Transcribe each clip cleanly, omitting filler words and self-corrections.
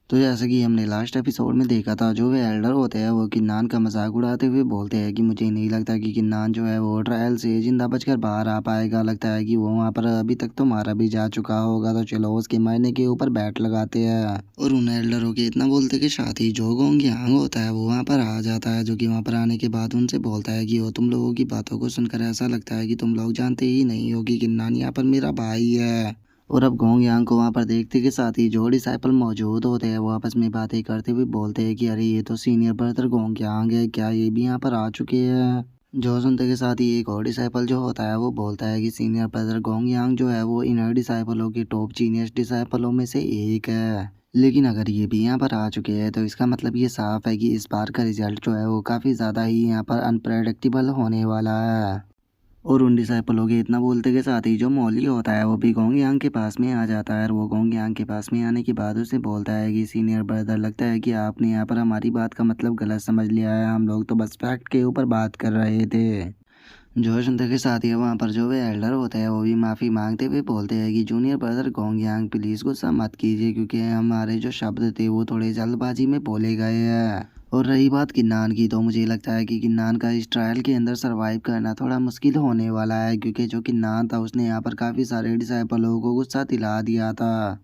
तो जैसे कि हमने लास्ट एपिसोड में देखा था, जो वे एल्डर होते हैं वो किन्नान का मजाक उड़ाते हुए बोलते हैं कि मुझे नहीं लगता कि किन्नान जो है वो ट्रायल से जिंदा बचकर बाहर आ पाएगा। लगता है कि वो वहाँ पर अभी तक तो मारा भी जा चुका होगा, तो चलो उसके मरने के ऊपर बैट लगाते हैं। और उन एल्डरों के इतना बोलते के साथ ही जो गोंग यांग होता है वो वहाँ पर आ जाता है, जो कि वहाँ पर आने के बाद उनसे बोलता है कि वो तुम लोगों की बातों को सुनकर ऐसा लगता है कि तुम लोग जानते ही नहीं हो कि किन्नान यहाँ पर मेरा भाई है। और अब गोंग यांग को वहाँ पर देखते के साथ ही जो डिसाइपल मौजूद होते हैं वो आपस में बातें करते हुए बोलते हैं कि अरे ये तो सीनियर ब्रदर गोंग यांग है, क्या ये भी यहाँ पर आ चुके हैं। जो सुनते के साथ ही एक और डिसाइपल जो होता है वो बोलता है कि सीनियर ब्रदर गोंग यांग जो है वो इनर डिसाइपलों के टॉप जीनियस डिसाइपलों में से एक है। लेकिन अगर ये भी यहाँ पर आ चुके हैं तो इसका मतलब ये साफ है कि इस बार का रिजल्ट जो है वो काफ़ी ज़्यादा ही यहाँ पर अनप्रेडिक्टेबल होने वाला है। और उन डिसाइपलों के इतना बोलते के साथ ही जो मौली होता है वो भी गोंग यांग के पास में आ जाता है, और वो गोंग यांग के पास में आने के बाद उसे बोलता है कि सीनियर ब्रदर, लगता है कि आपने यहाँ पर हमारी बात का मतलब गलत समझ लिया है, हम लोग तो बस फैक्ट के ऊपर बात कर रहे थे। जो सुनते के साथ ही वहाँ पर जो वे एल्डर होते हैं वो भी माफ़ी मांगते हुए बोलते हैं कि junior brother gong Yang please गुस्सा मत कीजिए, क्योंकि हमारे जो शब्द थे वो थोड़े जल्दबाजी में बोले गए हैं। और रही बात किन्नान की, तो मुझे लगता है कि किन्नान का इस ट्रायल के अंदर सरवाइव करना थोड़ा मुश्किल होने वाला है, क्योंकि जो किन्नान था उसने यहाँ पर काफ़ी सारे डिसाइपलों को गुस्सा दिला दिया था।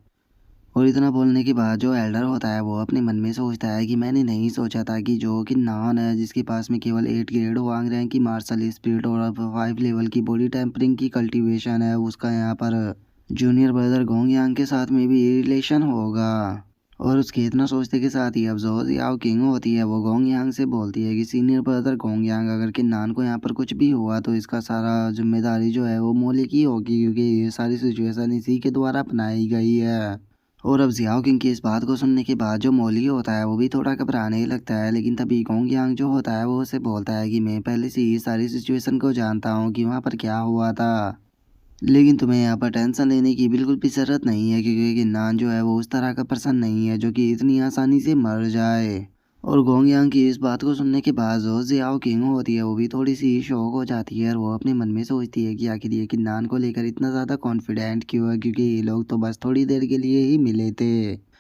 और इतना बोलने के बाद जो एल्डर होता है वो अपने मन में सोचता है कि मैंने नहीं सोचा था कि जो कि नान है, जिसके पास में केवल 8 ग्रेड वांग रैंक की मार्शल स्पिरिट और 5 लेवल की बॉडी टेम्परिंग की कल्टीवेशन है, उसका यहाँ पर जूनियर ब्रदर गोंग यांग के साथ में भी रिलेशन होगा। और उसके इतना सोचते के साथ ही अब जो याओ किंग होती है वो गोंग यांग से बोलती है कि सीनियर ब्रदर गोंग यांग, अगर कि नान को यहाँ पर कुछ भी हुआ तो इसका सारा जिम्मेदारी जो है वो मोले की होगी, क्योंकि ये सारी सिचुएशन इसी के द्वारा अपनाई गई है। और अब जियाओ किंग की इस बात को सुनने के बाद जो मौली होता है वो भी थोड़ा घबराने लगता है, लेकिन तभी गोंग यांग जो होता है वो उसे बोलता है कि मैं पहले से ही सारी सिचुएशन को जानता हूँ कि वहाँ पर क्या हुआ था। लेकिन तुम्हें यहाँ पर टेंशन लेने की बिल्कुल भी ज़रूरत नहीं है, क्योंकि किन्नान जो है वो उस तरह का पर्सन नहीं है जो कि इतनी आसानी से मर जाए। और गोंग यांग की इस बात को सुनने के बाद जो जियाओ किंग होती है वो भी थोड़ी सी शॉक हो जाती है, और वो अपने मन में सोचती है कि आखिर ये किन्नान को लेकर इतना ज़्यादा कॉन्फिडेंट क्यों है, क्योंकि ये लोग तो बस थोड़ी देर के लिए ही मिले थे।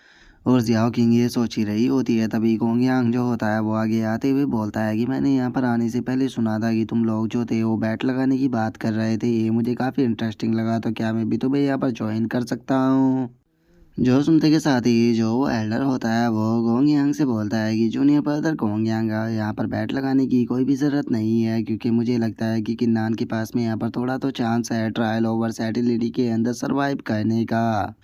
और जियाओ किंग ये सोच ही रही होती है, तभी गोंग यांग जो होता है वो आगे आते हुए बोलता है कि मैंने यहाँ पर आने से पहले सुना था कि तुम लोग जो थे वो बैट लगाने की बात कर रहे थे, ये मुझे काफ़ी इंटरेस्टिंग लगा, तो क्या मैं भी तुम्हें यहाँ पर ज्वाइन कर सकता हूँ। जो सुनते के साथ ही जो वो एल्डर होता है वो गोंग यांग से बोलता है कि जूनियर ब्रदर गोंग यांग, यहाँ पर बैट लगाने की कोई भी ज़रूरत नहीं है, क्योंकि मुझे लगता है कि किन्नान के पास में यहाँ पर थोड़ा तो चांस है ट्रायल ओवर सैटेलिटी के अंदर सरवाइव करने का।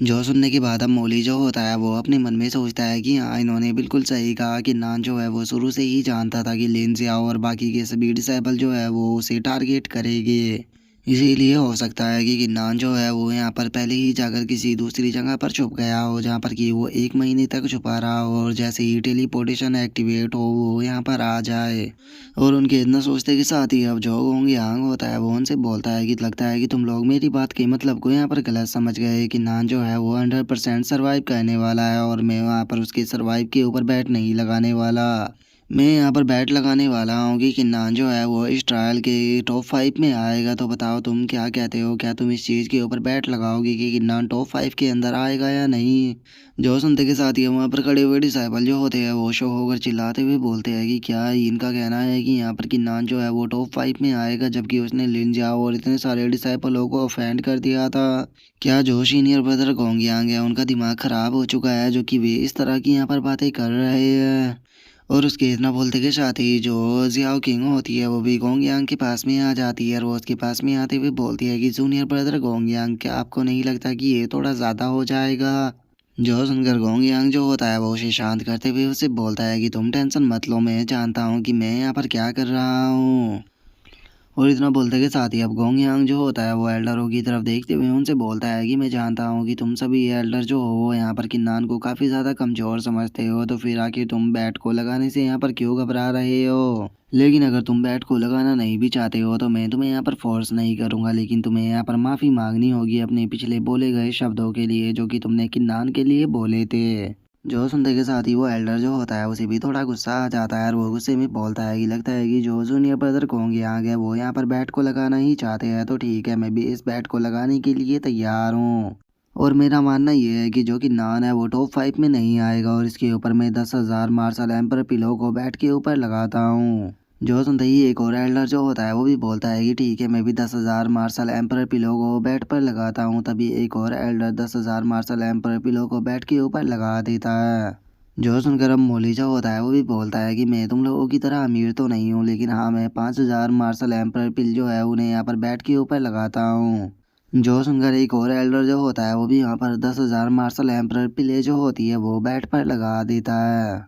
जो सुनने के बाद अब मौली जो होता है वो अपने मन में सोचता है कि हाँ, इन्होंने बिल्कुल सही कहा कि नान जो है वो शुरू से ही जानता था कि लिन जियाओ और बाकी के सभी डिसाइपल जो है वो उसे टारगेट करेंगे। इसीलिए हो सकता है कि किन्नान जो है वो यहाँ पर पहले ही जाकर किसी दूसरी जगह पर छुप गया हो, जहाँ पर कि वो 1 महीने तक छुपा रहा हो, और जैसे ही टेलीपोर्टेशन एक्टिवेट हो वो यहाँ पर आ जाए। और उनके इतना सोचते के साथ ही अब जो गोंग यांग होता है वो उनसे बोलता है कि लगता है कि तुम लोग मेरी बात के मतलब को यहाँ पर गलत समझ गए, कि नान जो है वो 100% सर्वाइव करने वाला है, और मैं वहाँ पर उसके सर्वाइव के ऊपर बैट नहीं लगाने वाला। मैं यहाँ पर बैट लगाने वाला हूँ कि किन्नान जो है वो इस ट्रायल के टॉप 5 में आएगा। तो बताओ तुम क्या कहते हो, क्या तुम इस चीज़ के ऊपर बैट लगाओगे कि किन्नान टॉप 5 के अंदर आएगा या नहीं। जो सुनते के साथ ही वहाँ पर खड़े हुए डिसाइपल जो होते हैं वो शो होकर चिल्लाते हुए बोलते हैं कि क्या इनका कहना है कि यहाँ पर किन्नान जो है वो टॉप 5 में आएगा, जबकि उसने लिन जाओ और इतने सारे डिसाइपलों को ऑफेंड कर दिया था। क्या जो सीनियर ब्रदर गोंग यांग है उनका दिमाग ख़राब हो चुका है, जो कि वे इस तरह की यहाँ पर बातें कर रहे हैं। और उसके इतना बोलते के साथ ही जो जियाओ किंग होती है वो भी गोंग यांग के पास में आ जाती है, और वो उसके पास में आते हुए बोलती है कि जूनियर ब्रदर गोंग यांग, क्या आपको नहीं लगता कि ये थोड़ा ज़्यादा हो जाएगा। जो सुनकर गोंग यांग जो होता है वो उसे शांत करते हुए उससे बोलता है कि तुम टेंशन मत लो, मैं जानता हूँ कि मैं यहाँ पर क्या कर रहा हूँ। और इतना बोलते के साथ ही अब गोंग यांग जो होता है वो एल्डरों की तरफ देखते हुए उनसे बोलता है कि मैं जानता हूँ कि तुम सभी एल्डर जो हो वो यहाँ पर किन्नान को काफ़ी ज़्यादा कमज़ोर समझते हो, तो फिर आखिर तुम बैट को लगाने से यहाँ पर क्यों घबरा रहे हो। लेकिन अगर तुम बैट को लगाना नहीं भी चाहते हो तो मैं तुम्हें यहाँ पर फोर्स नहीं करूँगा, लेकिन तुम्हें यहाँ पर माफ़ी मांगनी होगी अपने पिछले बोले गए शब्दों के लिए, जो कि तुमने किन्नान के लिए बोले थे। जो सुनते के साथ ही वो एल्डर जो होता है उसे भी थोड़ा गुस्सा आ जाता है, और वो गुस्से में बोलता है कि लगता है कि जो जूनियर ब्रदर गोंग यांग है वो यहाँ पर बैट को लगाना ही चाहते हैं, तो ठीक है, मैं भी इस बैट को लगाने के लिए तैयार हूँ। और मेरा मानना ये है कि जो कि नान है वो टॉप 5 में नहीं आएगा और इसके ऊपर मैं 10,000 मार्शल एम्पर पिलो को बैट के ऊपर लगाता हूँ। जो सुनते ही एक और एल्डर जो होता है वो भी बोलता है कि ठीक है, मैं भी 10,000 मार्शल एम्पर पिलो को बैट पर लगाता हूँ। तभी एक और एल्डर 10,000 मार्शल एम्पर पिलो को बैट के ऊपर लगा देता है। जो सुनकर अब मोली जो होता है वो भी बोलता है कि मैं तुम लोगों की तरह अमीर तो नहीं हूँ, लेकिन हाँ, मैं 5,000 मार्शल एम्पर पिल जो है उन्हें यहाँ पर बैट के ऊपर लगाता हूँ। जो सुनकर एक और एल्डर जो होता है वो भी यहाँ पर 10,000 मार्शल एम्पर पिले जो होती है वो बैट पर लगा देता है।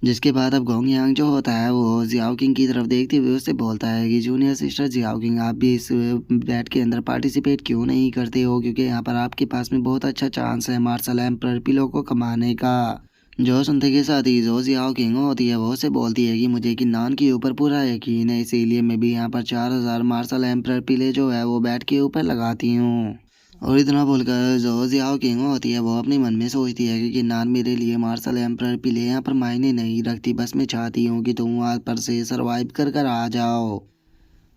जिसके बाद अब गोंग यांग जो होता है वो जियाओ किंग की तरफ देखते हुए उससे बोलता है कि जूनियर सिस्टर जियाओ किंग, आप भी इस बैट के अंदर पार्टिसिपेट क्यों नहीं करते हो, क्योंकि यहाँ पर आपके पास में बहुत अच्छा चांस है मार्शल एम्पर पिलो को कमाने का। जो सुनते के साथ ही जो जियाओ किंग होती है वो से बोलती है कि मुझे किन्नान के ऊपर पूरा यकीन है, इसीलिए मैं भी यहाँ पर 4,000 मार्शल एम्पर पिले जो है वो बैट के ऊपर लगाती हूँ। और इतना बोलकर जो जियाओ किंग होती है वो अपने मन में सोचती है कि किन्नान मेरे लिए मार्शल एम्पर पिले यहाँ पर मायने नहीं रखती, बस मैं चाहती हूँ कि तुम वहाँ पर से सरवाइव कर कर आ जाओ।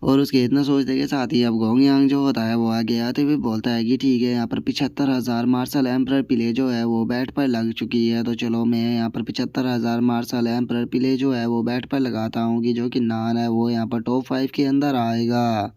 और उसके इतना सोचने के साथ ही अब गोंग यांग जो होता है वो आगे आते हुए बोलता है कि ठीक है, यहाँ पर 75,000 मार्शल एम्पर पिले जो है वो बैट पर लग चुकी है, तो चलो मैं यहाँ पर 75,000 मार्शल एम्पर पिले जो है वो बैट पर लगाता हूँ कि जो कि नान है वो यहाँ पर टॉप 5 के अंदर आएगा।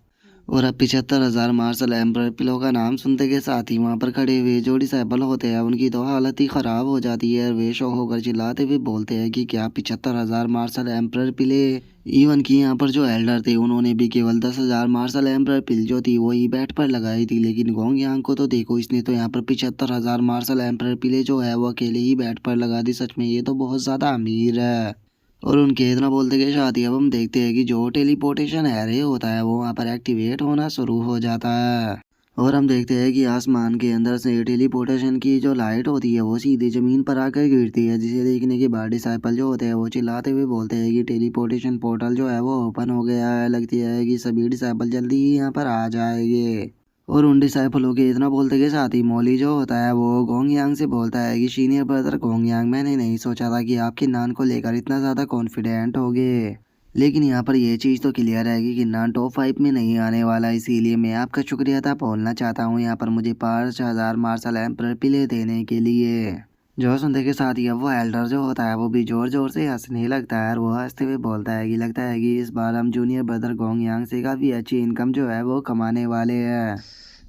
और अब 75,000 मार्शल एम्पर पिलो का नाम सुनते के साथ ही वहाँ पर खड़े हुए जो डिसेबल होते हैं उनकी तो हालत ही ख़राब हो जाती है और वे शौक होकर चिल्लाते हुए बोलते हैं कि क्या 75,000 मार्शल एम्पर पिले। इवन कि यहाँ पर जो एल्डर थे उन्होंने भी केवल 10,000 मार्शल एम्पर पिल जो थी वही बैट पर लगाई थी, लेकिन गोंग यांग को तो देखो, इसने तो यहाँ पर 75,000 मार्शल एम्पर पिले जो है वो अकेले ही बैट पर लगा दी। सच में ये तो बहुत ज़्यादा अमीर है। और उनके इतना बोलते के साथ ही अब हम देखते हैं कि जो टेलीपोर्टेशन एरे होता है वो वहाँ पर एक्टिवेट होना शुरू हो जाता है। और हम देखते हैं कि आसमान के अंदर से टेलीपोर्टेशन की जो लाइट होती है वो सीधे ज़मीन पर आकर गिरती है, जिसे देखने के बाद डिसाइपल जो होते हैं वो चिल्लाते हुए बोलते हैं कि टेलीपोर्टेशन पोर्टल जो है वो ओपन हो गया है, लगती है कि सभी डिसाइपल जल्दी ही यहाँ पर आ जाएंगे। और उन डिसाइपलों के इतना बोलते के साथ ही मौली जो होता है वो गोंग यांग से बोलता है कि सीनियर ब्रदर गोंग यांग, मैंने नहीं सोचा था कि आपके नान को लेकर इतना ज़्यादा कॉन्फिडेंट होगे, लेकिन यहाँ पर ये चीज़ तो क्लियर है कि किन्नान टॉप 5 में नहीं आने वाला, इसीलिए मैं आपका शुक्रिया अदा बोलना चाहता हूँ यहाँ पर मुझे 5,000 मार्शल एम्पर पिले देने के लिए। जो सुनते के साथ ही अब वो एल्डर जो होता है वो भी जोर जोर से हंसने लगता है और वो हंसते हुए बोलता है कि लगता है कि इस बार हम जूनियर ब्रदर गोंग यांग से काफ़ी अच्छी इनकम जो है वो कमाने वाले हैं।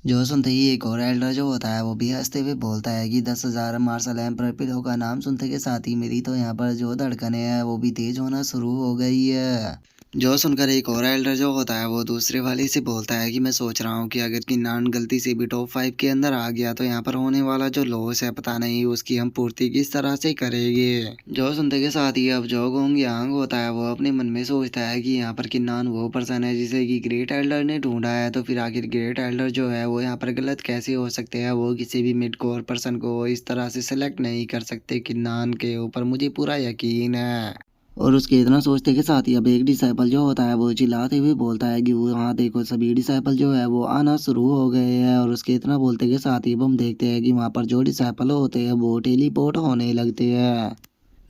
जो सुनते ही एक और एल्डर जो होता है वो भी हंसते हुए बोलता है कि 10,000 मार्शल एम्पर पिलो का नाम सुनते के साथ ही मेरी तो यहाँ पर जो धड़कनें हैं वो भी तेज होना शुरू हो गई है। जो सुनकर एक और एल्डर जो होता है वो दूसरे वाले से बोलता है कि मैं सोच रहा हूँ कि अगर किन्नान गलती से भी टॉप 5 के अंदर आ गया तो यहाँ पर होने वाला जो लॉस है पता नहीं उसकी हम पूर्ति किस तरह से करेंगे। जो सुनते के साथ ही अब जो गोंग यांग होता है वो अपने मन में सोचता है कि यहाँ पर किन्नान वो पर्सन है जिसे कि ग्रेट एल्डर ने ढूंढा है, तो फिर आखिर ग्रेट एल्डर जो है वो यहाँ पर गलत कैसे हो सकते हैं, वो किसी भी मिड कोर पर्सन को इस तरह से सेलेक्ट नहीं कर सकते। किन्नान के ऊपर मुझे पूरा यकीन है। और उसके इतना सोचते के साथ ही अब एक डिसाइपल जो होता है वो चिल्लाते हुए बोलता है कि वो हाँ देखो, सभी डिसाइपल जो है वो आना शुरू हो गए हैं। और उसके इतना बोलते के साथ ही अब हम देखते हैं कि वहाँ पर जो डिसाइपल होते हैं वो टेलीपोर्ट होने लगते हैं।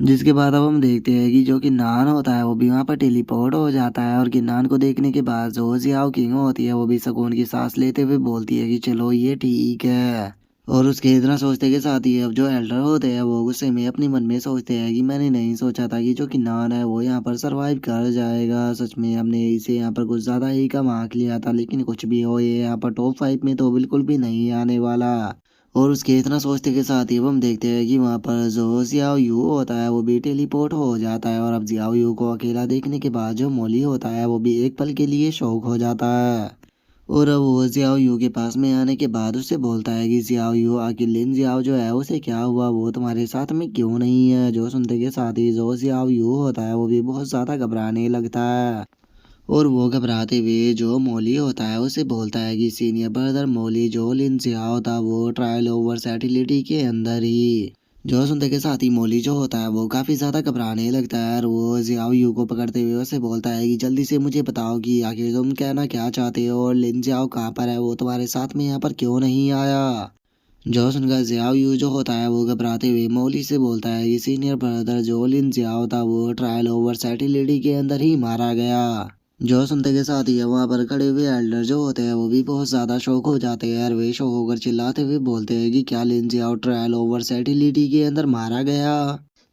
जिसके बाद अब हम देखते हैं कि जो किन्नान होता है वो भी वहाँ पर टेलीपोर्ट हो जाता है और किन्नान को देखने के बाद जो जियाओ किंग होती है वो भी सुकून की सांस लेते हुए बोलती है कि चलो ये ठीक है। और उसके इतना सोचते के साथ ही अब जो एल्डर होते हैं वो गुस्से में अपने मन में सोचते हैं कि मैंने नहीं सोचा था कि जो किन्नान है वो यहाँ पर सरवाइव कर जाएगा। सच में हमने इसे यहाँ पर कुछ ज़्यादा ही कम आंक लिया था, लेकिन कुछ भी हो ये यहाँ पर टॉप 5 में तो बिल्कुल भी नहीं आने वाला। और उसके इतना सोचते के साथ ही अब हम देखते हैं कि वहाँ पर जो जियाओ यू होता है वो भी टेलीपोर्ट हो जाता है। और अब जियाओ यू को अकेला देखने के बाद जो मोली होता है वो भी एक पल के लिए शौक हो जाता है। और अब वो जियाओ यू के पास में आने के बाद उससे बोलता है कि जियाओ यू, आखिर लिन जियाओ जो है उसे क्या हुआ, वो तुम्हारे साथ में क्यों नहीं है। जो सुनते के साथ ही जो जियाओ यू होता है वो भी बहुत ज़्यादा घबराने लगता है। और वो घबराते हुए जो मोली होता है उसे बोलता है कि सीनियर ब्रदर मोली, जो लिन जियाओ था वो ट्रायल ओवर सेटिलिटी के अंदर ही। जो सुनते के साथ ही मोली जो होता है वो काफ़ी ज़्यादा घबराने लगता है और वो जियाओ यू को पकड़ते हुए उसे बोलता है कि जल्दी से मुझे बताओ कि आखिर तुम कहना क्या चाहते हो और लिन जियाओ कहाँ पर है, वो तुम्हारे साथ में यहाँ पर क्यों नहीं आया। जो सुनकर जियाओ यू जो होता है वो घबराते हुए मोली से बोलता है कि सीनियर ब्रदर जो लिन जियाओ था वो ट्रायल ओवर सेटिलिटी के अंदर ही मारा गया। जो सुनते के साथ ही वहाँ पर खड़े हुए एल्डर जो होते हैं वो भी बहुत ज्यादा शौक हो जाते हैं और वे शौक होकर चिल्लाते हुए बोलते हैं कि क्या लिंजी आउट ट्रायल ओवर सेटिलिटी के अंदर मारा गया।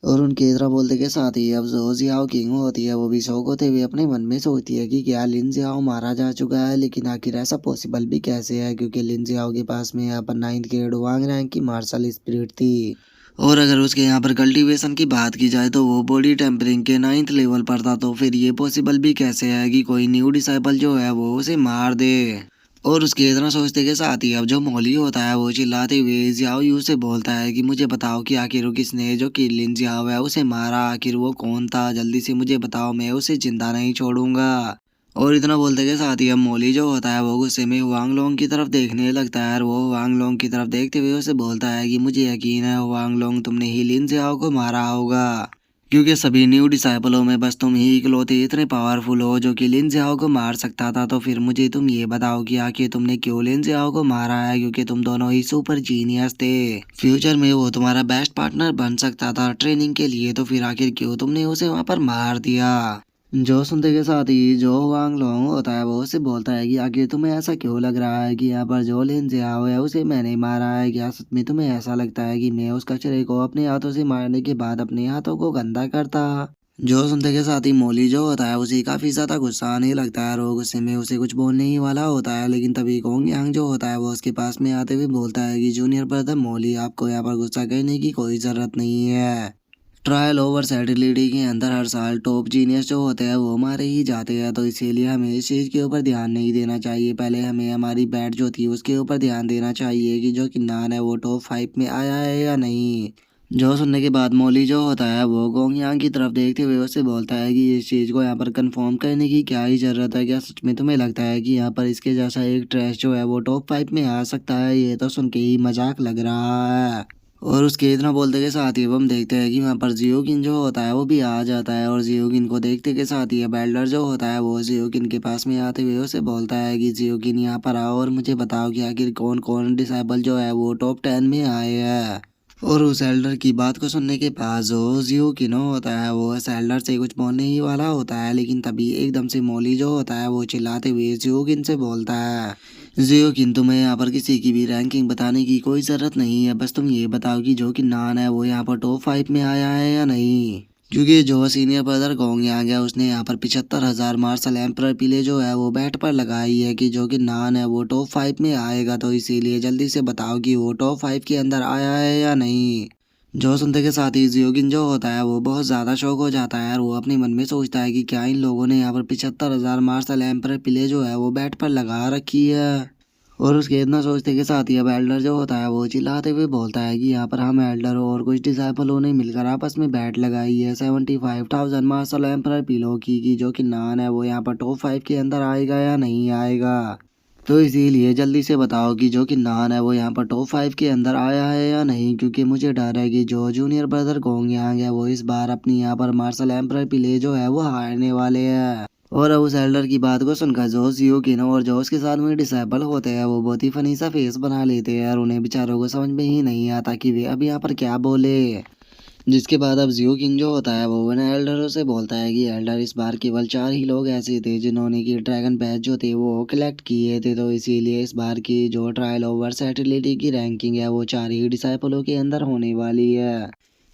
और उनके तरह बोलते के साथ ही अब जो जियाओ किंग होती है वो भी शौक होते हुए अपने मन में सोचती है कि क्या लिन जियाओ मारा जा चुका है, लेकिन आखिर ऐसा पॉसिबल भी कैसे है क्योंकि लिन जियाओ के पास में यहाँ पर 9th ग्रेड वांग रैंक की मार्शल स्पिरिट थी। और अगर उसके यहाँ पर कल्टीवेशन की बात की जाए तो वो बॉडी टेम्परिंग के 9th लेवल पर था, तो फिर ये पॉसिबल भी कैसे है कि कोई न्यू डिसाइपल जो है वो उसे मार दे। और उसके इतना सोचते के साथ ही अब जो मौली होता है वो चिल्लाते हुए जियाओ यू से बोलता है कि मुझे बताओ कि आखिर वो किसने जो कि लिन जियाओ है उसे मारा, आखिर वो कौन था, जल्दी से मुझे बताओ, मैं उसे जिंदा नहीं छोड़ूंगा। और इतना बोलते के साथ ही अब मौली जो होता है वो गुस्से में वांग लोंग की तरफ देखने लगता है और वो वांग लोंग की तरफ देखते हुए उसे बोलता है कि मुझे यकीन है वांग लोंग तुमने ही लिन जियाओ को मारा होगा, क्योंकि सभी न्यू डिसाइपलों में बस तुम ही इकलौते इतने पावरफुल हो जो कि लिन जियाओ को मार सकता था। तो फिर मुझे तुम ये बताओ कि आखिर तुमने क्यों लिन जियाओ को मारा है, क्योंकि तुम दोनों ही सुपर जीनियस थे, फ्यूचर में वो तुम्हारा बेस्ट पार्टनर बन सकता था ट्रेनिंग के लिए, तो फिर आखिर क्यों तुमने उसे वहां पर मार दिया। जो सुनते के साथ ही जो वांग लोंग होता है वो उससे बोलता है कि आखिर तुम्हें ऐसा क्यों लग रहा है कि यहाँ पर जो लिन जियाओ है उसे मैंने मारा है, क्या सच में तुम्हें ऐसा लगता है कि मैं उस कचरे को अपने हाथों से मारने के बाद अपने हाथों को गंदा करता। जो सुनते के साथ ही मौली जो होता है उसे काफी ज्यादा गुस्सा आने लगता है और वो गुस्से में उसे कुछ बोलने ही वाला होता है, लेकिन तभी गोंग यांग जो होता है वो उसके पास में आते हुए बोलता है कि जूनियर ब्रदर मौली, आपको यहाँ पर गुस्सा करने की कोई जरूरत नहीं है। ट्रायल ओवर सेटिलिटी के अंदर हर साल टॉप जीनियस जो होते हैं वो मारे ही जाते हैं, तो इसीलिए हमें इस चीज़ के ऊपर ध्यान नहीं देना चाहिए। पहले हमें हमारी बैट जो थी उसके ऊपर ध्यान देना चाहिए कि जो किन्नान है वो टॉप 5 में आया है या नहीं। जो सुनने के बाद मौली जो होता है वो गोंग यांग की तरफ देखते हुए उससे बोलता है कि इस चीज़ को यहाँ पर कंफर्म करने की क्या ही ज़रूरत है, क्या सच में तुम्हें लगता है कि यहाँ पर इसके जैसा एक ट्रैश जो है वो टॉप 5 में आ सकता है, ये तो सुन के ही मजाक लग रहा है। और उसके इतना बोलते के साथ ही अब हम देखते हैं कि वहाँ पर जियोकिन जो होता है वो भी आ जाता है और जियोकिन को देखते के साथ ही अब एल्डर जो होता है वो जियोकिन के पास में आते हुए उसे बोलता है कि जियोकिन यहाँ पर आओ और मुझे बताओ कि आखिर कौन कौन डिसेबल जो है वो टॉप 10 में आए हैं। और उस एल्डर की बात को सुनने के बाद जो जियोकिन होता है वो उस एल्डर से कुछ बोलने ही वाला होता है, लेकिन तभी एकदम से मौली जो होता है वो चिल्लाते हुए जियोकिन से बोलता है जियोकिन तुम्हें यहाँ पर किसी की भी रैंकिंग बताने की कोई जरूरत नहीं है, बस तुम ये बताओ कि जो कि नान है वो यहाँ पर टॉप 5 में आया है या नहीं। क्योंकि जो सीनियर ब्रदर गोंग यांग है उसने यहाँ पर 75,000 मार्शल एम्पर पिले जो है वो बैट पर लगाई है कि जो कि नान है वो टॉप 5 में आएगा, तो इसीलिए जल्दी से बताओ कि वो टॉप 5 के अंदर आया है या नहीं। जो सुनते के साथ ही जियोगिन जो होता है वो बहुत ज़्यादा शौक हो जाता है और वो अपने मन में सोचता है कि क्या इन लोगों ने यहाँ पर 75,000 मार्शल एम्पर पिले जो है वो बैट पर लगा रखी है। और उसके इतना सोचते के साथ ही अब एल्डर जो होता है वो चिल्लाते हुए बोलता है कि यहाँ पर हम एल्डर और कुछ डिसाइपलों ने मिलकर आपस में बैट लगाई है 75,000 मार्शल एम्पर पिलो की जो कि नान है वो यहाँ पर टॉप 5 के अंदर आएगा या नहीं आएगा। तो इसीलिए जल्दी से बताओ कि जो कि नान है वो यहाँ पर टॉप 5 के अंदर आया है या नहीं, क्योंकि मुझे डर है कि जो जूनियर ब्रदर गोंग यांग है वो इस बार अपनी यहाँ पर मार्शल एम्पर पिले जो है वो हारने वाले हैं। और अब उस एल्डर की बात को सुनकर जो जियोकिनो और जो उसके साथ में डिसेबल होते हैं वो बहुत ही फनी सा फेस बना लेते हैं और उन्हें बेचारों को समझ में ही नहीं आता कि वे अब यहाँ पर क्या बोले। जिसके बाद अब जियो किंग जो होता है वो उन एल्डरों से बोलता है कि एल्डर इस बार केवल 4 ही लोग ऐसे थे जिन्होंने की ड्रैगन बैच जो थे वो कलेक्ट किए थे, तो इसीलिए इस बार की जो ट्रायल ओवर सेटिलिटी की रैंकिंग है वो 4 ही डिसाइपलों के अंदर होने वाली है।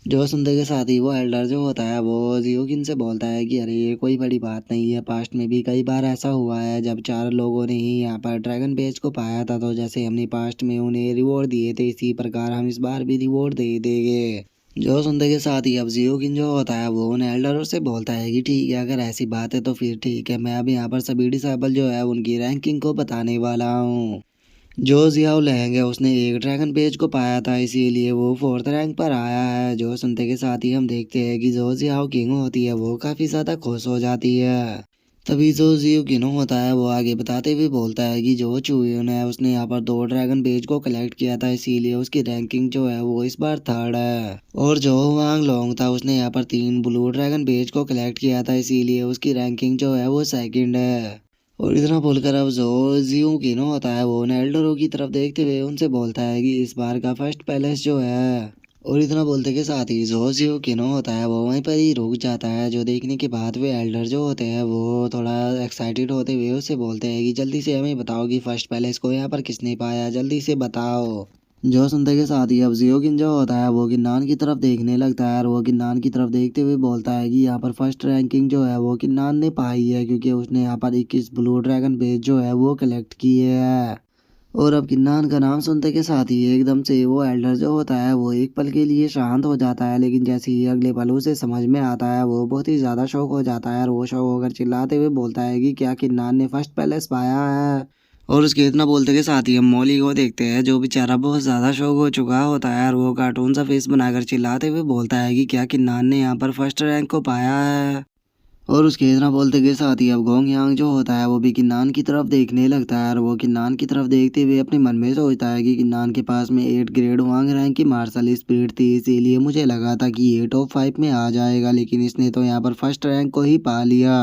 जो सुनते के साथ ही वो एल्डर जो होता है वो जियोकिन से बोलता है कि अरे ये कोई बड़ी बात नहीं है, पास्ट में भी कई बार ऐसा हुआ है जब 4 लोगों ने ही यहाँ पर ड्रैगन बेच को पाया था, तो जैसे हमने पास्ट में उन्हें रिवॉर्ड दिए थे इसी प्रकार हम इस बार भी रिवॉर्ड दे देंगे। जो सुनते के साथ ही अब जियोकिन जो होता है वो उन एल्डरों से बोलता है कि ठीक है, अगर ऐसी बात है तो फिर ठीक है, मैं अब यहाँ पर सभी डिसेबल जो है उनकी रैंकिंग को बताने वाला हूँ। जो जियाओ लैंग है उसने एक ड्रैगन पेज को पाया था इसीलिए वो 4th रैंक पर आया है। जो सुनते के साथ ही हम देखते हैं कि जो जियाओ किंग होती है वो काफ़ी ज़्यादा खुश हो जाती है। तभी जो जियो किंग होता है वो आगे बताते हुए बोलता है कि जो चुयून है उसने यहाँ पर 2 ड्रैगन पेज को कलेक्ट किया था इसीलिए उसकी रैंकिंग जो है वो इस बार 3rd है। और जो वांग लोंग था उसने यहाँ पर 3 ब्लू ड्रैगन पेज को कलेक्ट किया था इसीलिए उसकी रैंकिंग जो है वो 2nd है। और इतना बोलकर अब जो जियो किनो होता है वो उन एल्डरों की तरफ देखते हुए उनसे बोलता है कि इस बार का फर्स्ट पैलेस जो है और इतना बोलते के साथ ही जो जियो किनो होता है वो वहीं पर ही रुक जाता है। जो देखने के बाद वे एल्डर जो होते हैं वो थोड़ा एक्साइटेड होते हुए उससे बोलते हैं कि जल्दी से हमें बताओ कि फर्स्ट पैलेस को यहाँ पर किसने पाया, जल्दी से बताओ। जो सुनते के साथ ही अब जियोगिन जो होता है वो किन्नान की तरफ देखने लगता है और वो किन्नान की तरफ देखते हुए बोलता है कि यहाँ पर फर्स्ट रैंकिंग जो है वो किन्नान ने पाई है, क्योंकि उसने यहाँ पर 21 ब्लू ड्रैगन बेच जो है वो कलेक्ट किए हैं। और अब किन्नान का नाम सुनते के साथ ही एकदम से वो एल्डर जो होता है वो एक पल के लिए शांत हो जाता है, लेकिन जैसे ही अगले पल उसे समझ में आता है वो बहुत ही ज़्यादा शौक हो जाता है और वो शौक होकर चिल्लाते हुए बोलता है कि क्या किन्नान ने फर्स्ट पैलेस पाया है। और उसके इतना बोलते के साथ ही हम मौली को देखते हैं जो बेचारा बहुत ज़्यादा शौक हो चुका होता है और वो कार्टून सा फेस बनाकर चिल्लाते हुए बोलता है कि क्या किन्नान ने यहाँ पर फर्स्ट रैंक को पाया है। और उसके इतना बोलते के साथ ही अब गोंग यांग जो होता है वो भी किन्नान की तरफ देखने लगता है और वो किन्नान की तरफ देखते हुए अपने मन में सोचता है कि किन्नान के पास में 8 ग्रेड वांग रैंक की मार्शल स्पीड थी, इसीलिए मुझे लगा था कि ये टॉप 5 में आ जाएगा, लेकिन इसने तो यहाँ पर फर्स्ट रैंक को ही पा लिया।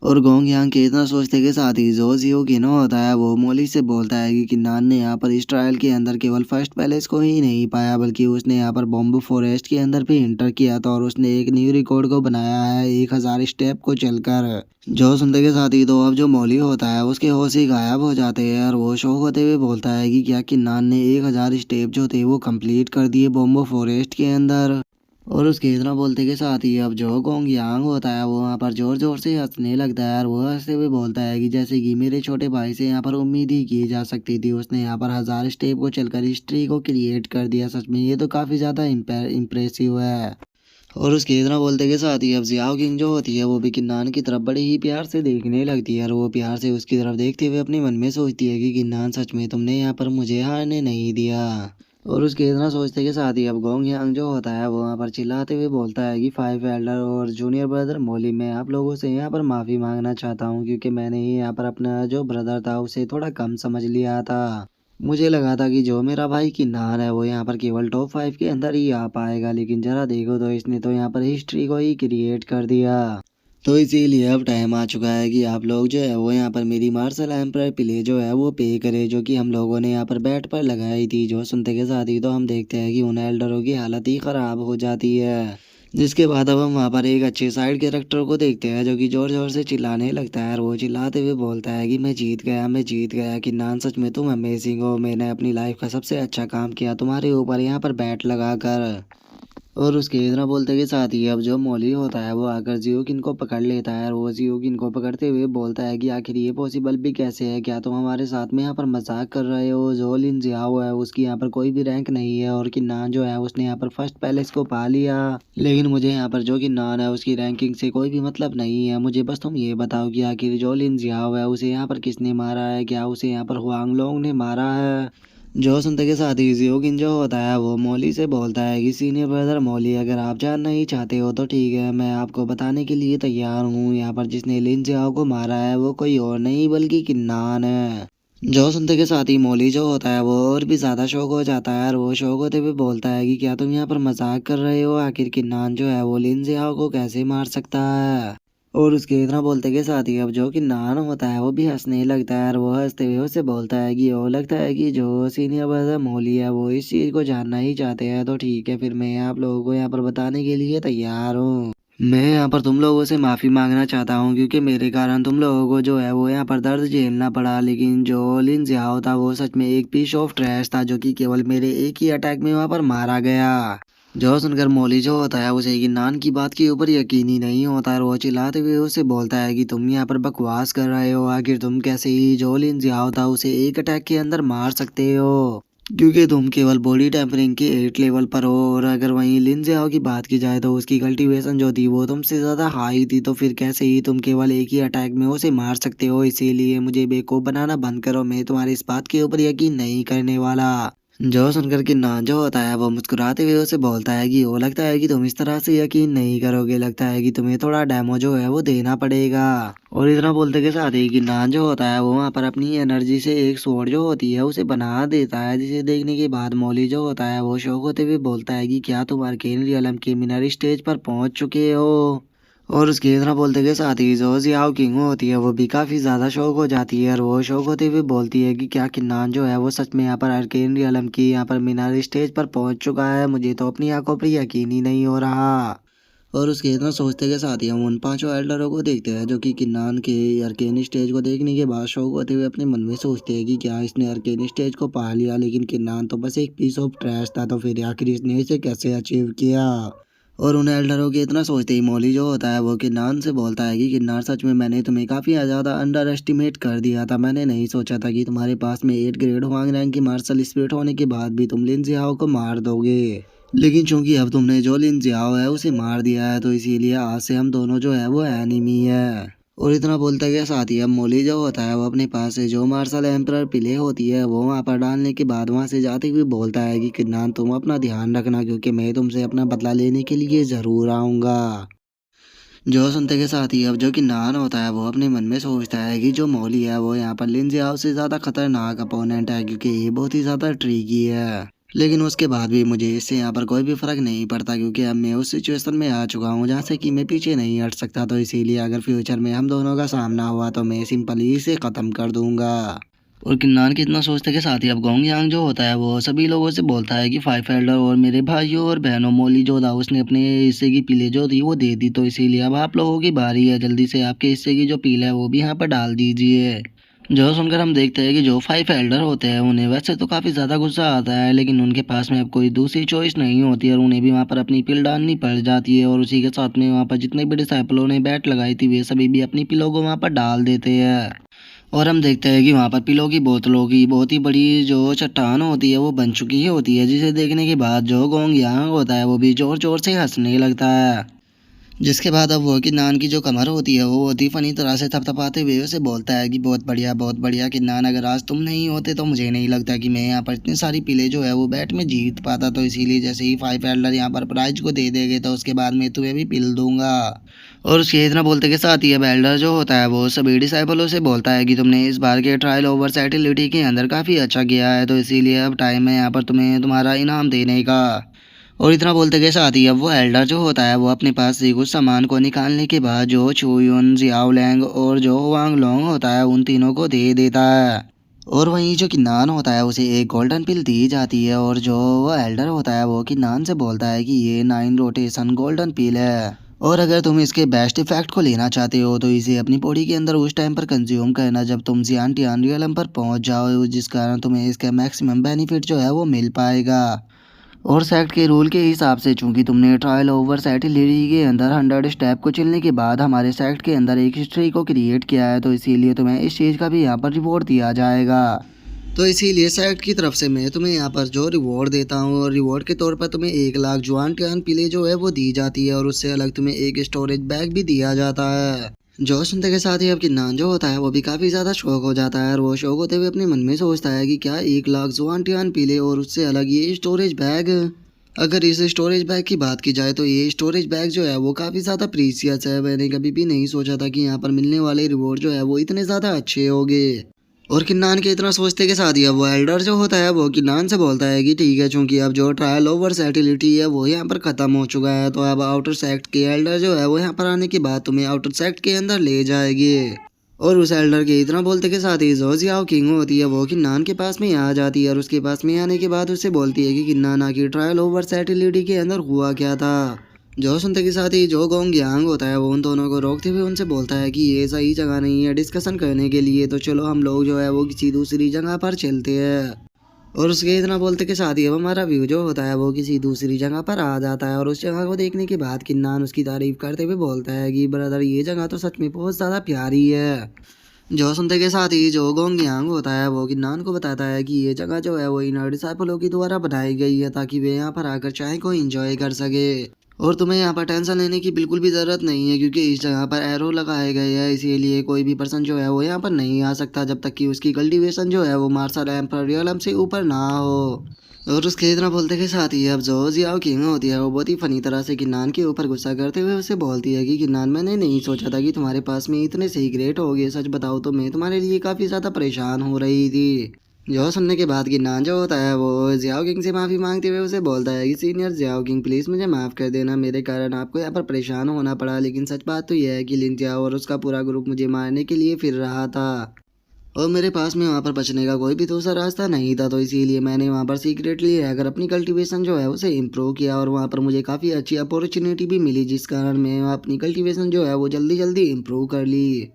और गोंग यांग के इतना सोचते के साथ ही जो जियो किनो होता है वो मोली से बोलता है कि किन्नान ने यहाँ पर इस ट्रायल के अंदर केवल फर्स्ट पैलेस को ही नहीं पाया, बल्कि उसने यहाँ पर बॉम्बो फॉरेस्ट के अंदर भी इंटर किया था और उसने एक न्यू रिकॉर्ड को बनाया है 1000 स्टेप को चलकर। जो सुनते के साथ ही तो अब जो मौली होता है उसके होश ही गायब हो जाते हैं और वो शौक होते हुए बोलता है कि क्या किन्नान ने 1000 स्टेप जो थे वो कंप्लीट कर दिए बॉम्बो फॉरेस्ट के अंदर। और उसके इतना बोलते के साथ ही अब जो गोंग यांग होता है वो वहाँ पर जोर जोर से हंसने लगता है और वो हंसते हुए बोलता है कि जैसे कि मेरे छोटे भाई से यहाँ पर उम्मीद ही की जा सकती थी, उसने यहाँ पर 1000 स्टेप को चलकर हिस्ट्री को क्रिएट कर दिया, सच में ये तो काफ़ी ज़्यादा इम्प्रेसिव है। और उसके इतना बोलते के साथ ही अब जियाओ किंग जो होती है वो भी किन्नान की तरफ बड़े ही प्यार से देखने लगती है और वो प्यार से उसकी तरफ देखते हुए अपने मन में सोचती है कि किन्नान सच में तुमने यहाँ पर मुझे हारने नहीं दिया। और उसके इतना सोचते के साथ ही अब गोंग यांग जो होता है वो वहाँ पर चिल्लाते हुए बोलता है कि 5 एल्डर और जूनियर ब्रदर मोली, मैं आप लोगों से यहाँ पर माफ़ी मांगना चाहता हूँ, क्योंकि मैंने ही यहाँ पर अपना जो ब्रदर था उसे थोड़ा कम समझ लिया था। मुझे लगा था कि जो मेरा भाई किन्नान है वो यहाँ पर केवल टॉप 5 के अंदर ही आ पाएगा, लेकिन जरा देखो तो इसने तो यहाँ पर हिस्ट्री को ही क्रिएट कर दिया। तो इसीलिए अब टाइम आ चुका है कि आप लोग जो है वो यहाँ पर मेरी मार्शल एम्पायर प्ले जो है वो पे करे, जो कि हम लोगों ने यहाँ पर बैट पर लगाई थी। जो सुनते के साथ ही तो हम देखते हैं कि उन एल्डरों की हालत ही ख़राब हो जाती है, जिसके बाद अब हम वहाँ पर एक अच्छे साइड कैरेक्टर को देखते हैं जो कि जोर जोर से चिल्लाने लगता है और वो चिल्लाते हुए बोलता है कि मैं जीत गया, मैं जीत गया, कि नान सच में तुम अमेजिंग हो, मैंने अपनी लाइफ का सबसे अच्छा काम किया तुम्हारे ऊपर यहाँ पर बैट लगा कर। और उसके इतना बोलते के साथ ही अब जो मौली होता है वो आकर जियोकिन को पकड़ लेता है और वो जियोकिन को पकड़ते हुए बोलता है कि आखिर ये पॉसिबल भी कैसे है, क्या तुम हमारे साथ में यहाँ पर मजाक कर रहे हो। जो लिन जियाओ है उसकी यहाँ पर कोई भी रैंक नहीं है और किन्नान जो है उसने यहाँ पर फर्स्ट पैलेस को पा लिया, लेकिन मुझे यहाँ पर जो किन्नान है उसकी रैंकिंग से कोई भी मतलब नहीं है। मुझे बस तुम ये बताओ कि आखिर जो लिन जियाओ है उसे यहाँ पर किसने मारा है, क्या उसे यहाँ पर हुआंग लोंग ने मारा है। जो सुनते के साथ ही जियोगिन जो होता है वो मौली से बोलता है कि सीनियर ब्रदर मौली, अगर आप जानना ही चाहते हो तो ठीक है, मैं आपको बताने के लिए तैयार हूँ। यहाँ पर जिसने लिन जियाओ को मारा है वो कोई और नहीं बल्कि किन्नान है। जो सुनते के साथ ही मौली जो होता है वो और भी ज़्यादा शौक हो जाता है और वो शौक होते हुए बोलता है कि क्या तुम यहाँ पर मजाक कर रहे हो, आखिर किन्नान जो है वो लिन जियाओ को कैसे मार सकता है। और उसके इतना बोलते के साथ ही अब जो कि नान होता है वो भी हंसने लगता है और वो हंसते हुए उससे बोलता है कि वो लगता है कि जो सीनियर ब्रदर मौली है वो इस चीज़ को जानना ही चाहते हैं, तो ठीक है फिर मैं आप लोगों को यहाँ पर बताने के लिए तैयार हूँ। मैं यहाँ पर तुम लोगों से माफ़ी मांगना चाहता हूँ, क्योंकि मेरे कारण तुम लोगों को जो है वो यहाँ पर दर्द झेलना पड़ा, लेकिन जो लिन जियाओ था वो सच में एक पीस ऑफ ट्रैश था जो कि केवल मेरे एक ही अटैक में वहाँ पर मारा गया। जो सुनकर मौली जो होता है उसे किन्नान की बात के ऊपर यकीन ही नहीं होता है और वो चिल्लाते हुए उससे बोलता है कि तुम यहाँ पर बकवास कर रहे हो, आखिर तुम कैसे ही जो लिन जियाओ था उसे एक अटैक के अंदर मार सकते हो, क्योंकि तुम केवल बॉडी टेम्परिंग के 8 लेवल पर हो। और अगर वहीं लिन जियाओ की बात की जाए तो उसकी कल्टीवेशन जो थी वो तुमसे ज़्यादा हाई थी, तो फिर कैसे ही तुम केवल एक ही अटैक में उसे मार सकते हो। इसीलिए मुझे बेवकूफ़ बनाना बंद करो, मैं तुम्हारी इस बात के ऊपर यकीन नहीं करने वाला। जो सुनकर कि ना जो होता है वो मुस्कुराते हुए उसे बोलता है कि वो लगता है कि तुम इस तरह से यकीन नहीं करोगे, लगता है कि तुम्हें थोड़ा डेमो जो है वो देना पड़ेगा। और इतना बोलते के साथ ही कि नान जो होता है वो वहाँ पर अपनी एनर्जी से एक स्वॉर्ड जो होती है उसे बना देता है, जिसे देखने के बाद मौली जो होता है वो शौक होते हुए बोलता है कि क्या तुम आर्केन रियलम के मिनर स्टेज पर पहुंच चुके हो। और उसके इतना बोलते के साथ ही जो जियाओ किंग होती है वो भी काफ़ी ज़्यादा शौक हो जाती है और वो शौक होते हुए बोलती है कि क्या किन्नान जो है वो सच में यहाँ पर अर्केन रियलम की यहाँ पर मीनार स्टेज पर पहुंच चुका है। मुझे तो अपनी आंखों पर यकीन ही नहीं हो रहा। और उसके इतना सोचते के साथ ही हम उन पांचों एल्डरों को देखते हैं जो कि किन्नान के अर्केन स्टेज को देखने के बाद शौक होते हुए अपने मन में सोचते हैं कि क्या इसने अर्केन स्टेज को पा लिया, लेकिन किन्नान तो बस एक पीस ऑफ ट्रैश था, तो फिर आखिर इसने इसे कैसे अचीव किया। और उन एल्डरों के इतना सोचते ही मौली जो होता है वो किन्नान से बोलता है कि किन्नान सच में मैंने तुम्हें काफ़ी ज़्यादा अंडर एस्टिमेट कर दिया था। मैंने नहीं सोचा था कि तुम्हारे पास में 8 ग्रेड हुआंग रैंक की मार्शल स्पिरिट होने के बाद भी तुम लिन जियाओ को मार दोगे। लेकिन चूंकि अब तुमने जो लिन जियाओ है उसे मार दिया है, तो इसीलिए आज से हम दोनों जो है वो एनिमी है। और इतना बोलते के साथ ही अब मोली जो होता है वो अपने पास से जो मार्शल एम्परर पिले होती है वो वहाँ पर डालने के बाद वहाँ से जाते हुए बोलता है कि किन्नान तुम अपना ध्यान रखना, क्योंकि मैं तुमसे अपना बदला लेने के लिए ज़रूर आऊँगा। जो सुनते के साथ ही अब जो किन्नान होता है वो अपने मन में सोचता है कि जो मौली है वो यहाँ पर लिन जियाओ से ज़्यादा खतरनाक अपोनेंट है, क्योंकि ये बहुत ही ज़्यादा ट्रिकी है। लेकिन उसके बाद भी मुझे इससे यहाँ पर कोई भी फ़र्क नहीं पड़ता, क्योंकि अब मैं उस सिचुएशन में आ चुका हूँ जहाँ से कि मैं पीछे नहीं हट सकता। तो इसीलिए अगर फ्यूचर में हम दोनों का सामना हुआ तो मैं सिंपली इसे ख़त्म कर दूंगा। और किन्नान कितना सोचते के साथ ही अब गोंग यांग जो होता है वो सभी लोगों से बोलता है कि फाइव एल्डर और मेरे भाइयों और बहनों, मोली जो था उसने अपने हिस्से की पीले जो थी वो दे दी, तो इसीलिए अब आप लोगों की बारी है। जल्दी से आपके हिस्से की जो पील है वो भी यहाँ पर डाल दीजिए। जो सुनकर हम देखते हैं कि जो फाइव एल्डर होते हैं उन्हें वैसे तो काफ़ी ज़्यादा गुस्सा आता है, लेकिन उनके पास में अब कोई दूसरी चॉइस नहीं होती और उन्हें भी वहाँ पर अपनी पिल डालनी पड़ जाती है। और उसी के साथ में वहाँ पर जितने भी डिसाइपलों ने बैट लगाई थी वे सभी भी अपनी पिलों को वहाँ पर डाल देते हैं। और हम देखते हैं कि वहाँ पर पिलो की बोतलों की बहुत ही बड़ी जो चट्टान होती है वो बन चुकी होती है, जिसे देखने के बाद जो गोंग यांग होता है वो भी जोर जोर से हंसने लगता है। जिसके बाद अब वो किन्नान की जो कमर होती है वो बहुत ही फनी तरह से थपथपाते हुए उसे बोलता है कि बहुत बढ़िया किन्नान, अगर आज तुम नहीं होते तो मुझे नहीं लगता कि मैं यहाँ पर इतनी सारी पिले जो है वो बैट में जीत पाता। तो इसीलिए जैसे ही फाइव एल्डर यहाँ पर प्राइज को दे देंगे तो उसके बाद मैं तुम्हें भी पिल दूंगा। और उसके इतना बोलते के साथ ही अब एल्डर जो होता है वो सभी डिसाइपलों से बोलता है कि तुमने इस बार के ट्रायल ओवर सेटिलिटी के अंदर काफ़ी अच्छा किया है, तो इसीलिए अब टाइम है यहाँ पर तुम्हें तुम्हारा इनाम देने का। और इतना बोलते के साथ ही अब वो एल्डर जो होता है वो अपने पास से कुछ सामान को निकालने के बाद जो चुयुन, जियाओ लैंग और जो वांग लोंग होता है उन तीनों को दे देता है। और वहीं जो किन्नान होता है उसे एक गोल्डन पिल दी जाती है और जो वो एल्डर होता है वो किन्नान से बोलता है कि ये 9 रोटेशन गोल्डन पिल है, और अगर तुम इसके बेस्ट इफेक्ट को लेना चाहते हो तो इसे अपनी बॉडी के अंदर उस टाइम पर कंज्यूम करना जब तुम जियान टियान रियलम पर पहुंच जाओ, जिस कारण तुम्हें इसका मैक्सिमम बेनिफिट जो है वो मिल पाएगा। और सेक्ट के रूल के हिसाब से चूंकि तुमने ट्रायल ओवर सेटिलिटी के अंदर 100 स्टेप को चलने के बाद हमारे सेक्ट के अंदर एक हिस्ट्री को क्रिएट किया है, तो इसीलिए तुम्हें इस चीज़ का भी यहाँ पर रिवॉर्ड दिया जाएगा। तो इसीलिए सेक्ट की तरफ से मैं तुम्हें यहाँ पर जो रिवॉर्ड देता हूँ, और रिवॉर्ड के तौर पर तुम्हें 1 लाख जुआन टन पिले जो है वो दी जाती है, और उससे अलग तुम्हें एक स्टोरेज बैग भी दिया जाता है। जो सुनते के साथ ही अब किन्नान जो होता है वो भी काफ़ी ज़्यादा शौक हो जाता है, और वो शौक होते हुए अपने मन में सोचता है कि क्या 1 लाख जुआन टन पिले और उससे अलग ये स्टोरेज बैग। अगर इस स्टोरेज बैग की बात की जाए तो ये स्टोरेज बैग जो है वो काफ़ी ज़्यादा प्रीसियस है। मैंने कभी भी नहीं सोचा था कि यहाँ पर मिलने वाले रिवॉर्ड जो है वो इतने ज़्यादा अच्छे होंगे। और किन्नान के इतना सोचते के साथ ही अब वो एल्डर जो होता है वो किन्नान से बोलता है कि ठीक है, चूंकि अब जो ट्रायल ओवर सेटिलिटी है वो यहाँ पर ख़त्म हो चुका है, तो अब आउटर सेक्ट के एल्डर जो है वो यहाँ पर आने के बाद तुम्हें आउटर सेक्ट के अंदर ले जाएगी। और उस एल्डर के इतना बोलते के साथ ही जो जियाओ किंग होती है वो किन्नान के पास में आ जाती है, और उसके पास में आने के बाद उससे बोलती है कि किन्नान आखिर ट्रायल ओवर सेटिलिटी के अंदर हुआ क्या था। जो सुनते के साथ ही जो गोंग यांग होता है वो उन दोनों को रोकते हुए उनसे बोलता है कि ये सही जगह नहीं है डिस्कशन करने के लिए, तो चलो हम लोग जो है वो किसी दूसरी जगह पर चलते हैं। और उसके इतना बोलते के साथ ही अब हमारा व्यू जो होता है वो किसी दूसरी जगह पर आ जाता है, और उस जगह को देखने के बाद किन्नान उसकी तारीफ करते हुए बोलता है कि ब्रदर ये जगह तो सच में बहुत ज़्यादा प्यारी है। जो सुनते के साथ ही जो गोंग यांग होता है वो किन्नान को बताता है कि ये जगह जो है वो इन डिसाइपलों के द्वारा बनाई गई है ताकि वे यहाँ पर आकर चाय को एंजॉय कर सके। और तुम्हें यहाँ पर टेंशन लेने की बिल्कुल भी ज़रूरत नहीं है, क्योंकि इस जगह पर एरो लगाए गए हैं, इसीलिए कोई भी पर्सन जो है वो यहाँ पर नहीं आ सकता जब तक कि उसकी कल्टीवेशन जो है वो मार्शल एम्परियलम से ऊपर ना हो। और उसके इतना बोलते के साथ ही अब जो जियाओ किंग होती है वो बहुत ही फनी तरह से किन्नान के ऊपर गुस्सा करते हुए उसे बोलती है कि किन्नान, मैंने नहीं सोचा था कि तुम्हारे पास में इतने सीक्रेट हो गए। सच बताओ तो मैं तुम्हारे लिए काफ़ी ज़्यादा परेशान हो रही थी। जो सुनने के बाद गिन्नान जो होता है वो जियाओ किंग से माफ़ी मांगते हुए उसे बोलता है कि सीनियर जियाओ किंग प्लीज़ मुझे माफ़ कर देना, मेरे कारण आपको यहाँ पर परेशान होना पड़ा, लेकिन सच बात तो यह है कि लिन जियाओ और उसका पूरा ग्रुप मुझे मारने के लिए फिर रहा था और मेरे पास में वहाँ पर बचने का कोई भी दूसरा रास्ता नहीं था, तो इसीलिए मैंने वहाँ पर सीक्रेटली रहकर अपनी कल्टीवेशन जो है उसे इम्प्रूव किया और वहाँ पर मुझे काफ़ी अच्छी अपॉर्चुनिटी भी मिली, जिस कारण मैं अपनी कल्टीवेशन जो है वो जल्दी जल्दी इम्प्रूव कर ली।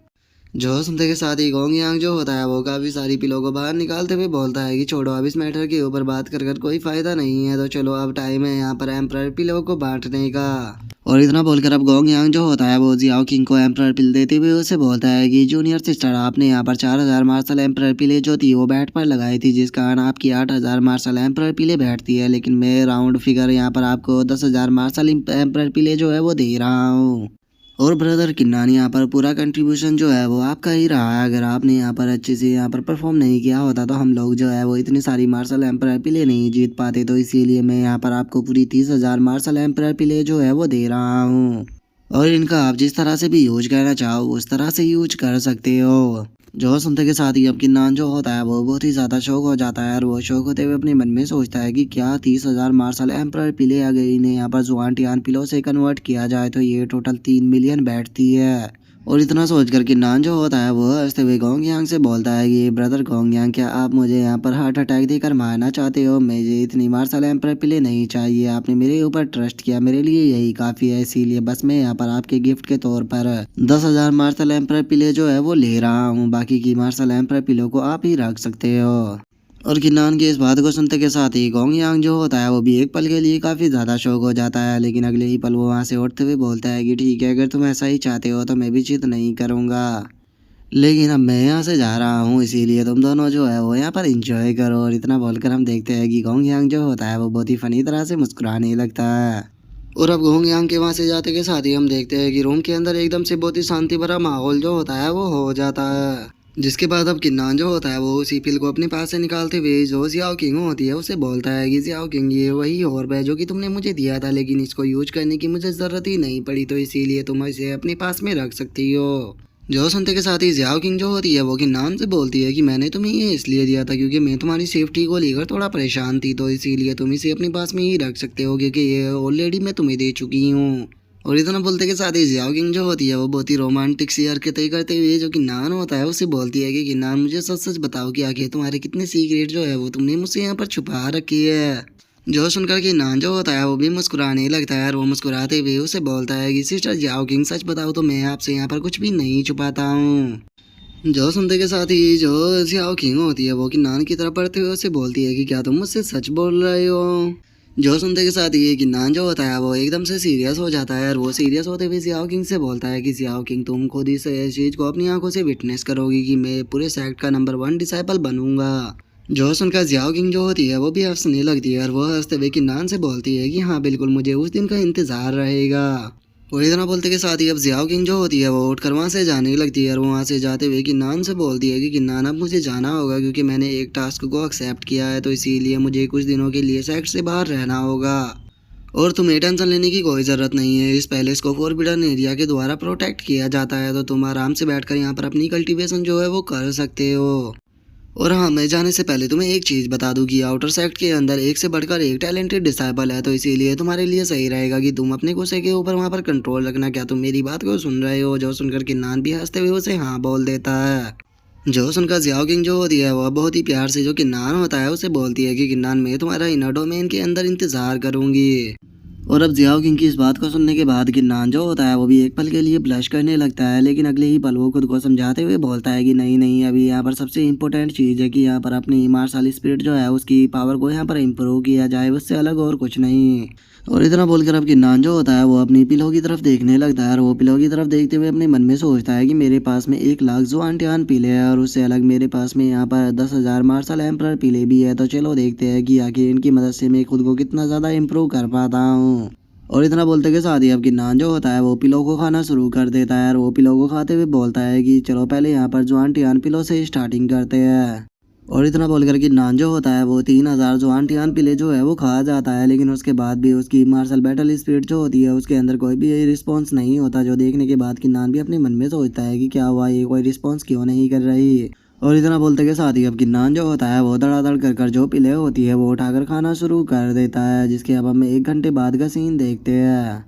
जो सुनते के साथ ही गोंग यांग जो होता है वो काफ़ी सारी पिलो को बाहर निकालते हुए बोलता है कि छोड़ो, अब इस मैटर के ऊपर बात कर कर कोई फ़ायदा नहीं है, तो चलो अब टाइम है यहाँ पर एम्प्रर पिलो को बांटने का। और इतना बोलकर अब गोंग यांग जो होता है वो जियाओ किंग को एम्प्रर पिल देते हुए उसे बोलता है कि जूनियर सिस्टर, आपने यहाँ पर 4000 मार्शल एम्प्रर पिले जो थी वो बैट पर लगाई थी, जिस कारण आपकी 8000 मार्शल एम्प्रर पिले बैठती है, लेकिन मैं राउंड फिगर यहाँ पर आपको 10,000 मार्शल एम्प्रर पिले जो है वो दे रहा हूँ। और ब्रदर किन्नान, यहाँ पर पूरा कंट्रीब्यूशन जो है वो आपका ही रहा है, अगर आपने यहाँ पर अच्छे से यहाँ पर परफॉर्म नहीं किया होता तो हम लोग जो है वो इतनी सारी मार्शल एम्पायर पिले नहीं जीत पाते, तो इसीलिए मैं यहाँ पर आपको पूरी 30,000 मार्शल एम्पायर पिले जो है वो दे रहा हूँ और इनका आप जिस तरह से भी यूज करना चाहो उस तरह से यूज कर सकते हो। जो सुनते के साथ ही अब किन्नान जो होता है वो बहुत ही ज़्यादा शौक हो जाता है और वो शौक होते हुए अपने मन में सोचता है कि क्या 30,000 मार्शल एम्प्रर पिले आ गई इन्हें यहाँ पर जुआन पिलो से कन्वर्ट किया जाए तो ये टोटल 3 मिलियन बैठती है। और इतना सोचकर किन्नान जो होता है वो हंसते हुए गोंग यांग से बोलता है कि ब्रदर गोंग यांग, क्या आप मुझे यहाँ पर हार्ट अटैक देकर मारना चाहते हो? मुझे इतनी मार्शल एम्प्रर पिले नहीं चाहिए, आपने मेरे ऊपर ट्रस्ट किया, मेरे लिए यही काफ़ी है, इसीलिए बस मैं यहाँ पर आपके गिफ्ट के तौर पर 10,000 मार्शल एम्प्रर पिले जो है वो ले रहा हूँ, बाकी की मार्शल एम्प्रर पिलो को आप ही रख सकते हो। और किन्नान की इस बात को सुनते के साथ ही गोंग यांग जो होता है वो भी एक पल के लिए काफ़ी ज़्यादा शौक हो जाता है, लेकिन अगले ही पल वो वहाँ से उठते हुए बोलता है कि ठीक है, अगर तुम ऐसा ही चाहते हो तो मैं भी जिद नहीं करूँगा, लेकिन अब मैं यहाँ से जा रहा हूँ, इसीलिए तुम दोनों जो है वो यहाँ पर इंजॉय करो। और इतना बोलकर हम देखते हैं कि गोंग यांग जो होता है वो बहुत ही फनी तरह से मुस्कुराने लगता है। और अब गोंग यांग के वहाँ से जाते के साथ ही हम देखते हैं कि रूम के अंदर एकदम से बहुत ही शांति भरा माहौल जो होता है वो हो जाता है, जिसके बाद अब किन्नान जो होता है वो उसी पिल को अपने पास से निकालते हुए जो जियाओ किंग होती है उसे बोलता है कि जियाओ किंग, ये वही ऑर्ब है जो कि तुमने मुझे दिया था, लेकिन इसको यूज करने की मुझे ज़रूरत ही नहीं पड़ी, तो इसीलिए तुम इसे अपने पास में रख सकती हो। जो सुनते के साथ ही जियाओ किंग जो होती है वो किन्नान से बोलती है कि मैंने तुम्हें ये इसलिए दिया था क्योंकि मैं तुम्हारी सेफ्टी को लेकर थोड़ा परेशान थी, तो इसीलिए तुम इसे अपने पास में ही रख सकते हो क्योंकि ये ऑलरेडी मैं तुम्हें दे चुकी हूँ। और इतना बोलते के साथ ही जियाओ किंग जो होती है वो बहुत ही रोमांटिक सी हरकतें करते हुए जो किन्नान होता है उसे बोलती है कि किन्नान, मुझे सच सच बताओ कि आखिर तुम्हारे कितने सीक्रेट जो है वो तुमने मुझसे यहाँ पर छुपा रखी है। जो सुनकर किन्नान जो होता है वो भी मुस्कुराने लगता है और वो मुस्कुराते हुए उसे बोलता है कि सिस्टर जियाओ किंग, सच बताओ तो मैं आपसे यहाँ पर कुछ भी नहीं छुपाता हूँ। जो सुनते के साथ ही जो जियाओ किंग होती है वो किन्नान की तरफ बढ़ते हुए उसे बोलती है कि क्या तुम मुझसे सच बोल रहे हो? जो सुनते के साथ ही किन्नान जो होता है वो एकदम से सीरियस हो जाता है और वो सीरियस होते हुए जियाओ किंग से बोलता है कि जियाओ किंग, तुम खुद इस चीज़ को अपनी आंखों से विटनेस करोगी कि मैं पूरे सेक्ट का नंबर 1 डिसाइपल बनूंगा। जो सुनकर जियाओ किंग जो होती है वो भी हंसने लगती है और वो हंसते हुए किन्नान से बोलती है कि हाँ बिल्कुल, मुझे उस दिन का इंतज़ार रहेगा। और इतना बोलते के साथ ही अब जियाओ किंग जो होती है वो उठकर वहाँ से जाने लगती है और वहाँ से जाते हुए किन्नान से बोलती है कि किन्नान, अब मुझे जाना होगा क्योंकि मैंने एक टास्क को एक्सेप्ट किया है, तो इसीलिए मुझे कुछ दिनों के लिए सेक्ट से बाहर रहना होगा और तुम्हें टेंशन लेने की कोई ज़रूरत नहीं है। इस पैलेस को फॉरबिडन एरिया के द्वारा प्रोटेक्ट किया जाता है, तो तुम आराम से बैठकर यहाँ पर अपनी कल्टीवेशन जो है वो कर सकते हो। और हाँ, मैं जाने से पहले तुम्हें एक चीज़ बता दूं कि आउटर सेक्ट के अंदर एक से बढ़कर एक टैलेंटेड डिसाइपल है, तो इसीलिए तुम्हारे लिए सही रहेगा कि तुम अपने गुस्से के ऊपर वहाँ पर कंट्रोल रखना। क्या तुम मेरी बात को सुन रहे हो? जो सुनकर किन्नान भी हंसते हुए उसे हाँ बोल देता है। जो सुनकर जियाओ किंग जो होती है वह बहुत ही प्यार से जो किन्नान होता है उसे बोलती है कि किन्नान, मैं तुम्हारा इनर डोमेन के अंदर इंतज़ार करूँगी। और अब जियाओ किंग की इस बात को सुनने के बाद किन्नान जो होता है वो भी एक पल के लिए ब्लश करने लगता है, लेकिन अगले ही पल वो खुद को समझाते हुए बोलता है कि नहीं नहीं, अभी यहाँ पर सबसे इम्पोर्टेंट चीज़ है कि यहाँ पर अपनी मार्शल स्पिरिट जो है उसकी पावर को यहाँ पर इम्प्रूव किया जाए, उससे अलग और कुछ नहीं। और इतना बोलकर अब किन्नान जो होता है वो अपनी पिलो की तरफ देखने लगता है और वो पिलो की तरफ देखते हुए अपने मन में सोचता है कि मेरे पास में 1 लाख जुआन पीले हैं और उससे अलग मेरे पास में यहाँ पर 10,000 मार्शल एम्प्रर पीले भी है, तो चलो देखते हैं कि आखिर इनकी मदद से मैं खुद को कितना ज़्यादा इम्प्रूव कर पाता हूँ। और इतना बोलते के साथ ही अब किन्नान जो होता है वो पिलो को खाना शुरू कर देता है और वो पिलो को खाते हुए बोलता है कि चलो पहले यहाँ पर जुआन पिलो से स्टार्टिंग करते हैं। और इतना बोलकर किन्नान जो होता है वो 3,000 जुआन पिले जो है वो खा जाता है, लेकिन उसके बाद भी उसकी मार्शल बैटल स्पिरिट जो होती है उसके अंदर कोई भी रिस्पॉन्स नहीं होता, जो देखने के बाद किन्नान भी अपने मन में सोचता है कि क्या हुआ, ये कोई रिस्पॉन्स क्यों नहीं कर रही। और इतना बोलते के साथ ही अब किन्नान जो होता है वो धड़ाधड़ कर जो पिले होती है वो उठाकर खाना शुरू कर देता है। जिसके अब हम 1 घंटे बाद का सीन देखते हैं।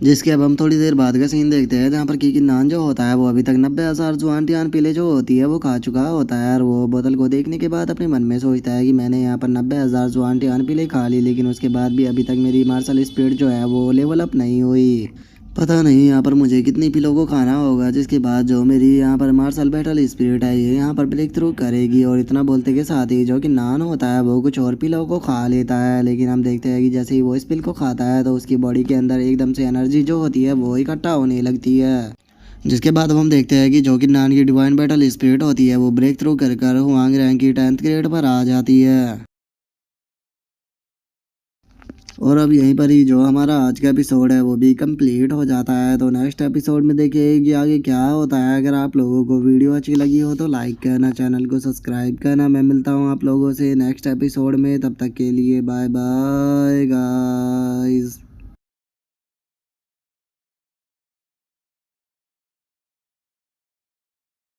जिसके अब हम थोड़ी देर बाद का सीन देखते हैं जहाँ पर कि किन्नान जो होता है वो अभी तक 90,000 जुआन टियान पीले जो होती है वो खा चुका होता है। और वो बोतल को देखने के बाद अपने मन में सोचता है कि मैंने यहाँ पर 90,000 जुआन टियान पीले खा ली, लेकिन उसके बाद भी अभी तक मेरी मार्शल स्पीड जो है वो लेवल अप नहीं हुई। पता नहीं यहाँ पर मुझे कितनी पिलो को खाना होगा जिसके बाद जो मेरी यहाँ पर मार्शल बैटल स्पिरिट है ये यहाँ पर ब्रेक थ्रू करेगी। और इतना बोलते के साथ ही जो कि नान होता है वो कुछ और पिलो को खा लेता है, लेकिन हम देखते हैं कि जैसे ही वो इस पिल को खाता है तो उसकी बॉडी के अंदर एकदम से एनर्जी जो होती है वो इकट्ठा होने लगती है। जिसके बाद अब हम देखते हैं कि जो कि नान की डिवाइन बैटल स्पिरिट होती है वो ब्रेक थ्रू कर हुआंग रैंक की 10th ग्रेड पर आ जाती है। और अब यहीं पर ही जो हमारा आज का एपिसोड है वो भी कंप्लीट हो जाता है। तो नेक्स्ट एपिसोड में देखिए कि आगे क्या होता है। अगर आप लोगों को वीडियो अच्छी लगी हो तो लाइक करना, चैनल को सब्सक्राइब करना। मैं मिलता हूँ आप लोगों से नेक्स्ट एपिसोड में, तब तक के लिए बाय बाय गाइस।